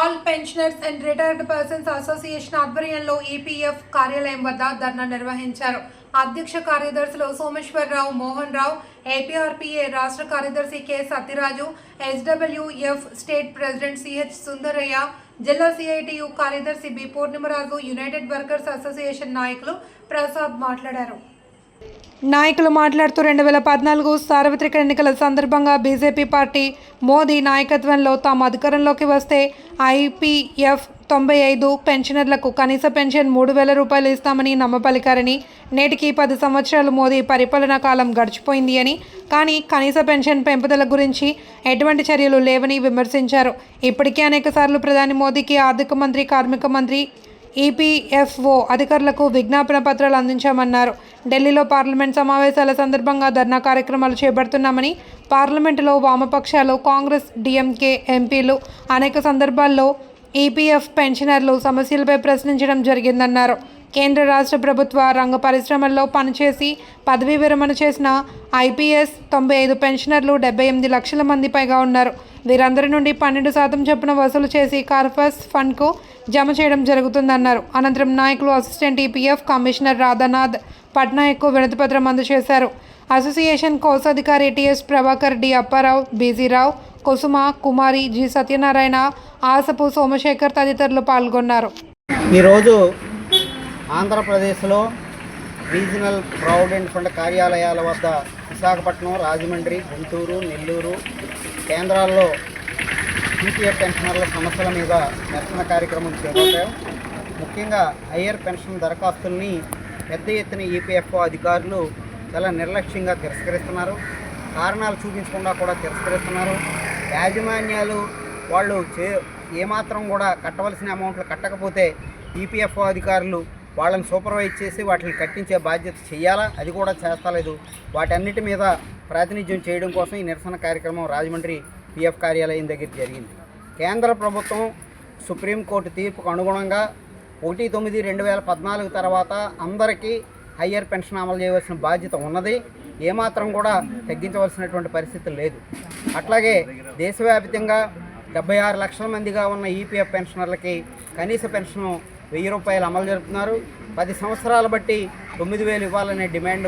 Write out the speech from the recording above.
All pensioners and retired persons association ఆధ్వర్యంలో EPF కార్యాలయం వద్ద ధర్నా నిర్వహించారు. అధ్యక్ష కార్యదర్శులు సోమేశ్వరరావు, మోహన్ రావు, ఏపీఆర్పీఏ రాష్ట్ర కార్యదర్శి K Satyaraju, SWF state president CH Sundarayya, జిల్లా సిఐటియు కార్యదర్శి B Purnimaraju, united workers association నాయకులు ప్రసాద్ మాట్లాడారు. నాయకులు మాట్లాడుతూ 2014 సార్వత్రిక ఎన్నికల సందర్భంగా బీజేపీ పార్టీ మోదీ నాయకత్వంలో తాము అధికారంలోకి వస్తే ఐపీఎఫ్ 95 పెన్షనర్లకు కనీస పెన్షన్ 3,000 రూపాయలు ఇస్తామని నమ్మపలికారని, నేటికి 10 సంవత్సరాలు మోదీ పరిపాలనా కాలం గడిచిపోయింది అని, కానీ కనీస పెన్షన్ పెంపుదల గురించి ఎటువంటి చర్యలు లేవని విమర్శించారు. ఇప్పటికే అనేకసార్లు ప్రధాని మోదీకి ఆర్థిక మంత్రి, కార్మిక మంత్రి, ఈపీఎఫ్ఓ అధికారులకు విజ్ఞాపన పత్రాలు అందించామన్నారు. ఢిల్లీలో పార్లమెంట్ సమావేశాల సందర్భంగా ధర్నా కార్యక్రమాలు చేపడుతున్నామని, పార్లమెంటులో వామపక్షాలు, కాంగ్రెస్, డీఎంకే ఎంపీలు అనేక సందర్భాల్లో ఈపీఎఫ్ పెన్షనర్లు సమస్యలపై ప్రశ్నించడం జరిగిందన్నారు. కేంద్ర రాష్ట్ర ప్రభుత్వ రంగ పరిశ్రమల్లో పనిచేసి పదవీ విరమణ చేసిన ఐపీఎస్ 95 పెన్షనర్లు 78 లక్షల మంది పైగా ఉన్నారు. వీరందరి నుండి 12% చొప్పున వసూలు చేసి కార్పస్ ఫండ్కు జమ చేయడం జరుగుతుందన్నారు. అనంతరం నాయకులు అసిస్టెంట్ ఈపీఎఫ్ కమిషనర్ రాధానాథ్ పట్నాయక్కు వినతిపత్రం అందజేశారు. అసోసియేషన్ కోశాధికారి టిఎస్ ప్రభాకర్, డి అప్పారావు, బీజీరావు, కుసుమ, కుమారి, జి సత్యనారాయణ, ఆసపు సోమశేఖర్ తదితరులు పాల్గొన్నారు. ఈరోజు ఆంధ్రప్రదేశ్లో రీజనల్ ప్రావిడెంట్ ఫండ్ కార్యాలయాల వద్ద విశాఖపట్నం, రాజమండ్రి, గుంటూరు, నెల్లూరు కేంద్రాల్లో ఈపీఎఫ్ పెన్షనర్ల సమస్యల మీద నిరసన కార్యక్రమం చేపట్టాం. ముఖ్యంగా హయ్యర్ పెన్షన్ దరఖాస్తుల్ని పెద్ద ఎత్తున ఈపీఎఫ్ఓ అధికారులు చాలా నిర్లక్ష్యంగా తిరస్కరిస్తున్నారు. కారణాలు చూపించకుండా కూడా తిరస్కరిస్తున్నారు. యాజమాన్యాలు వాళ్ళు ఏమాత్రం కూడా కట్టవలసిన అమౌంట్లు కట్టకపోతే ఈపీఎఫ్ఓ అధికారులు వాళ్ళని సూపర్వైజ్ చేసి వాటిని కట్టించే బాధ్యత చేయాలా, అది కూడా చేస్తలేదు. వాటన్నిటి మీద ప్రాతినిధ్యం చేయడం కోసం ఈ నిరసన కార్యక్రమం రాజమండ్రి పిఎఫ్ కార్యాలయం దగ్గర జరిగింది. కేంద్ర ప్రభుత్వం సుప్రీంకోర్టు తీర్పుకు అనుగుణంగా 1/9/2014 తర్వాత అందరికీ హయ్యర్ పెన్షన్ అమలు చేయవలసిన బాధ్యత ఉన్నది. ఏమాత్రం కూడా తగ్గించవలసినటువంటి పరిస్థితి లేదు. అట్లాగే దేశవ్యాప్తంగా 76 లక్షల మందిగా ఉన్న ఈపీఎఫ్ పెన్షనర్లకి కనీస పెన్షన్ 1,000 రూపాయలు అమలు జరుపుతున్నారు. 10 సంవత్సరాలు బట్టి 9,000 ఇవ్వాలనే డిమాండ్